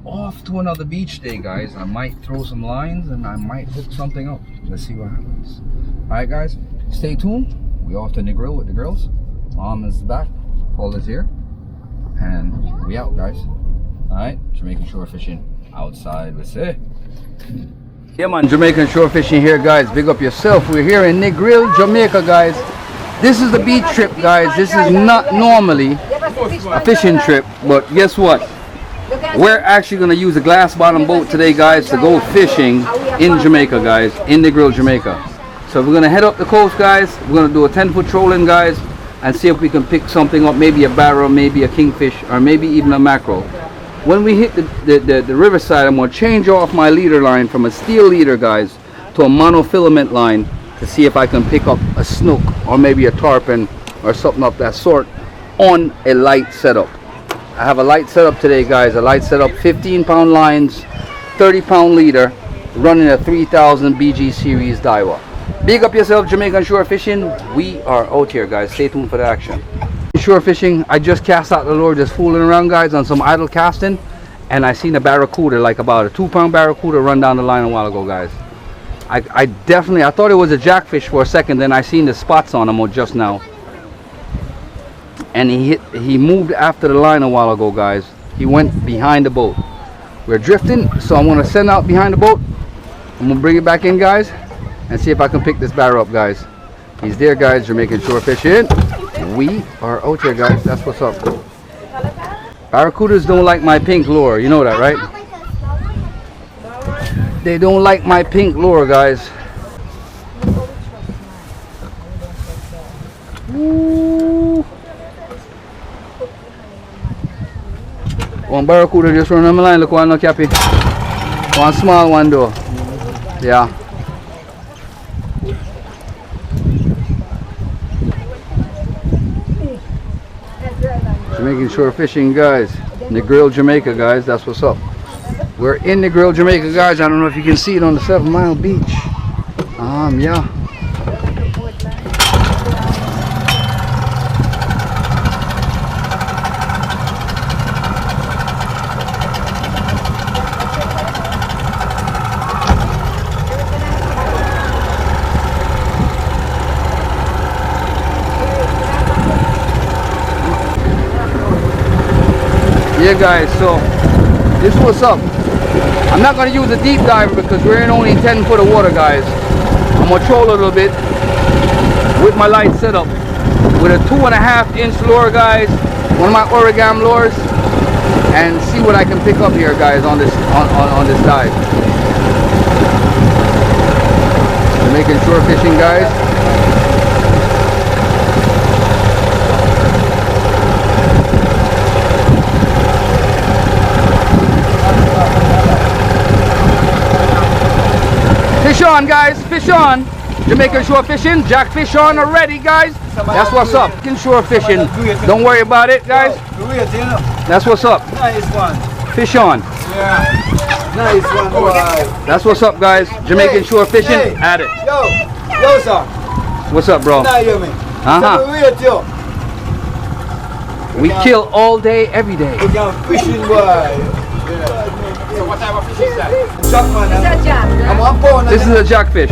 off to another beach day, guys. I might throw some lines and I might hook something up. Let's see what happens. Alright guys, stay tuned. We off to Negril with the girls. Mom is back, Paul is here, and we out, guys. Alright, Jamaican shore fishing outside, let's say. Yeah man, Jamaican shore fishing here, guys. Big up yourself. We're here in Negril, Jamaica, guys. This is the beach trip, guys. This is not normally a fishing trip, but guess what? We're actually going to use a glass bottom boat today, guys, to go fishing in Jamaica, guys, in Negril, Jamaica. So we're going to head up the coast, guys. We're going to do a 10-foot trolling, guys, and see if we can pick something up, maybe a barra, maybe a kingfish, or maybe even a mackerel. When we hit the riverside, I'm going to change off my leader line from a steel leader, guys, to a monofilament line to see if I can pick up a snook or maybe a tarpon or something of that sort on a light setup. I have a light setup today, guys. A light setup, 15-pound lines, 30-pound leader, running a 3000 BG series Daiwa. Big up yourself, Jamaican shore fishing. We are out here, guys. Stay tuned for the action. Shore fishing, I just cast out the lure, just fooling around, guys, on some idle casting, and I seen a barracuda, like about a 2-pound barracuda, run down the line a while ago, guys. I thought it was a jackfish for a second, then I seen the spots on him just now. And he moved after the line a while ago, guys. He went behind the boat. We're drifting, so I'm gonna send out behind the boat. I'm gonna bring it back in, guys, and see if I can pick this barra up, guys. He's there, guys. Jamaican shore fishing. We are out here, guys. That's what's up. Barracudas don't like my pink lure. You know that, right? They don't like my pink lure, guys. Ooh. One barracuda just run on my line. Look, one no cappy. One small one though. Yeah. Jamaican shore fishing, guys. Negril, Jamaica, guys. That's what's up. We're in Negril, Jamaica, guys. I don't know if you can see it on the 7 Mile beach. Yeah. Yeah, guys, so this is what's up. I'm not going to use a deep diver because we're in only 10 foot of water, guys. I'm going to troll a little bit with my light setup with a 2.5-inch lure, guys, one of my origami lures, and see what I can pick up here, guys, on this on this dive. Jamaican shore fishing, guys. Fish on, guys, fish on. Jamaican shore fishing, jack fish on already, guys. That's what's up. Jamaican shore fishing. Don't worry about it, guys. That's what's up. Nice one. Fish on. Yeah. Nice one, boy. That's what's up, guys. Jamaican shore fishing. Hey. At it. Yo, sir. What's up, bro? We kill all day, every day. We got fishing, boy. So what type of fish is that? This is a jackfish.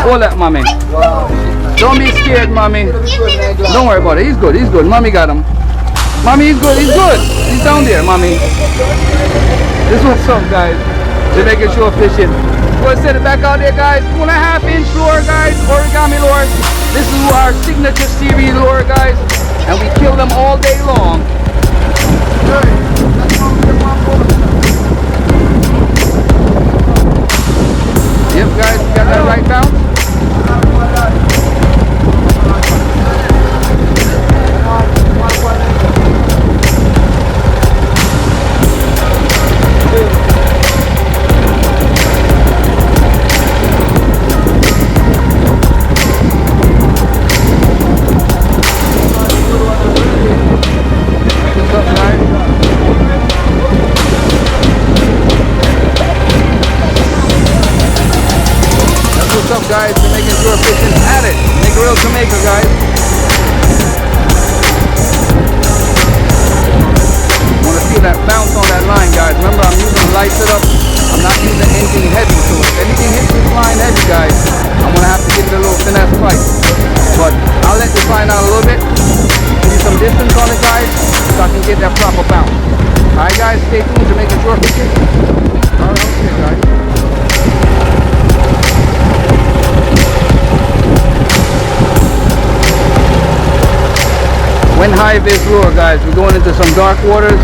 Hold that, mommy. Wow. Don't be scared, mommy. Don't worry about it. He's good. He's good. Mommy got him. Mommy, he's good. He's good. He's down there, mommy. This is what's up, guys. Jamaican shore fishing. We'll set it back out there, guys. 2.5-inch lure, guys. Origami lure. This is our signature series lure, guys. And we kill them all day long. Yep, guys, we got that right bounce. What's up, guys? What's up, guys? Jamaican shore fishing at it. Negril, Jamaica, guys. Want to feel that bounce on that line, guys. shore fishing. Alright, okay guys. When high is lure guys, we're going into some dark waters.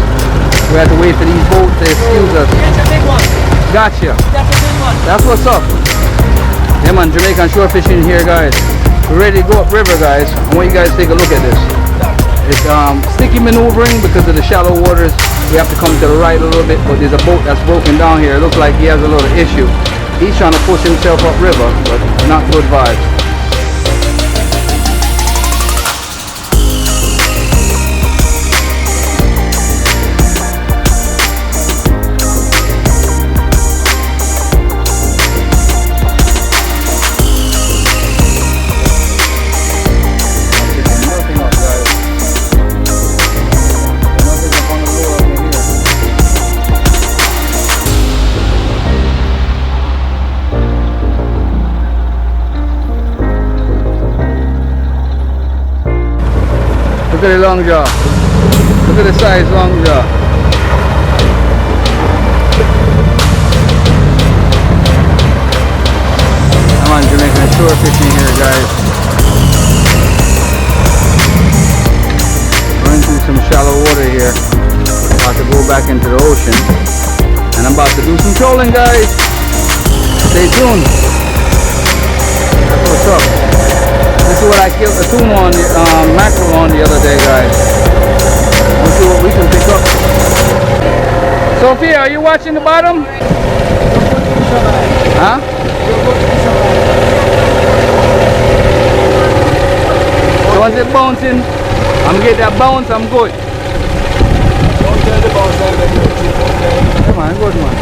We have to wait for these boats to excuse us. That's a big one. Gotcha. That's a big one. That's what's up. Yeah man, Jamaican shore fishing here guys. We're ready to go up river guys. I want you guys to take a look at this. It's sticky maneuvering because of the shallow waters. We have to come to the right a little bit, but there's a boat that's broken down here. It looks like he has a little issue. He's trying to push himself up river, but not good vibes. Look at the long jaw. Look at the size long jaw. Come on, Jamaican shore fishing here, guys. Running through some shallow water here. About to go back into the ocean. And I'm about to do some trolling, guys. Stay tuned. That's what's up. This is what I killed a tuna on the mackerel on the other day, guys. Let's see what we can pick up. Sophia, are you watching the bottom? Huh? So once it bouncing, I'm gonna get that bounce, I'm good. Come on, good man.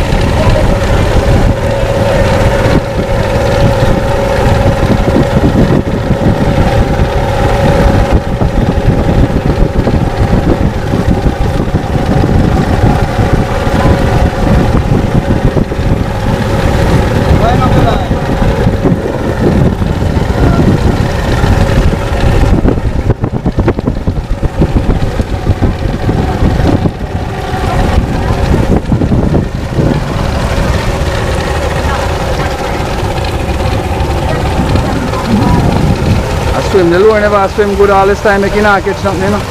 Swim. The lure never swim good all this time, making not catch something, you know.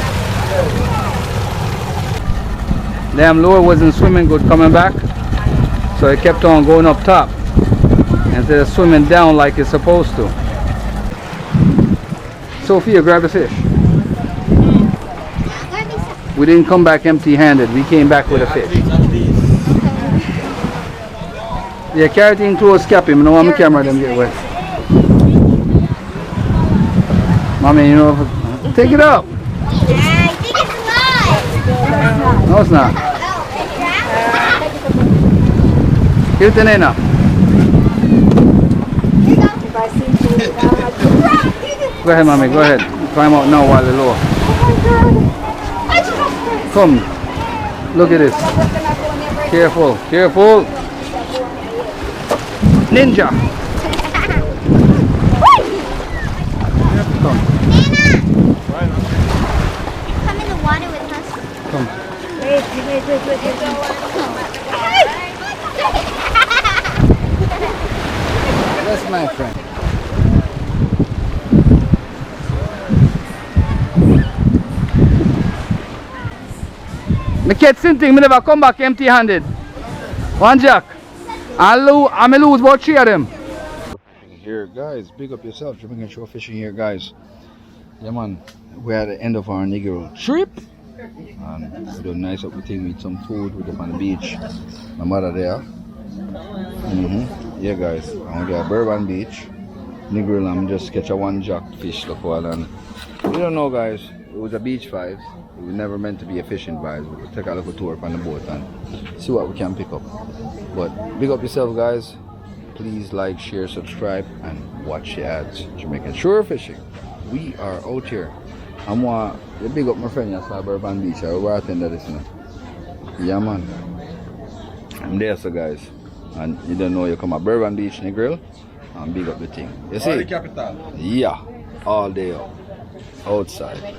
Damn lure wasn't swimming good coming back, so it kept on going up top instead of swimming down like it's supposed to. Sophia, grab the fish. We didn't come back empty-handed. We came back with a fish. Yeah, carry it in close, cap him. I don't want my camera them get wet. Mommy, you know, take it up. I think it's live. No, it's not. Give it to Nena. Go ahead, Mommy, go ahead. Climb out now while they're low. Come. Look at this. Careful, careful. Ninja. That's my friend. Me catch something, me never come back empty-handed. One jack. I may lose about 3 of them. Here, guys, big up yourself. Jamaican shore fishing here, guys. Yeah, man. We're at the end of our Negril trip. And we do nice up the thing with some food. We're up on the beach. My mother there. Yeah, guys. I'm going to Bourbon Beach. Negril, I'm just catch a 1 jack fish look while, and we don't know, guys. It was a beach vibes. It was never meant to be a fishing vibes. We'll take a little tour up on the boat and see what we can pick up. But big up yourself, guys. Please like, share, subscribe, and watch the ads. Jamaican shore fishing. We are out here. I'm big up my friend yesterday, Bourbon Beach. I will attend this now. Yeah, man. I'm there, so guys. And you don't know, you come at Bourbon Beach, Negril, and big up the thing. You see? All the capital. Yeah. All day up. Outside.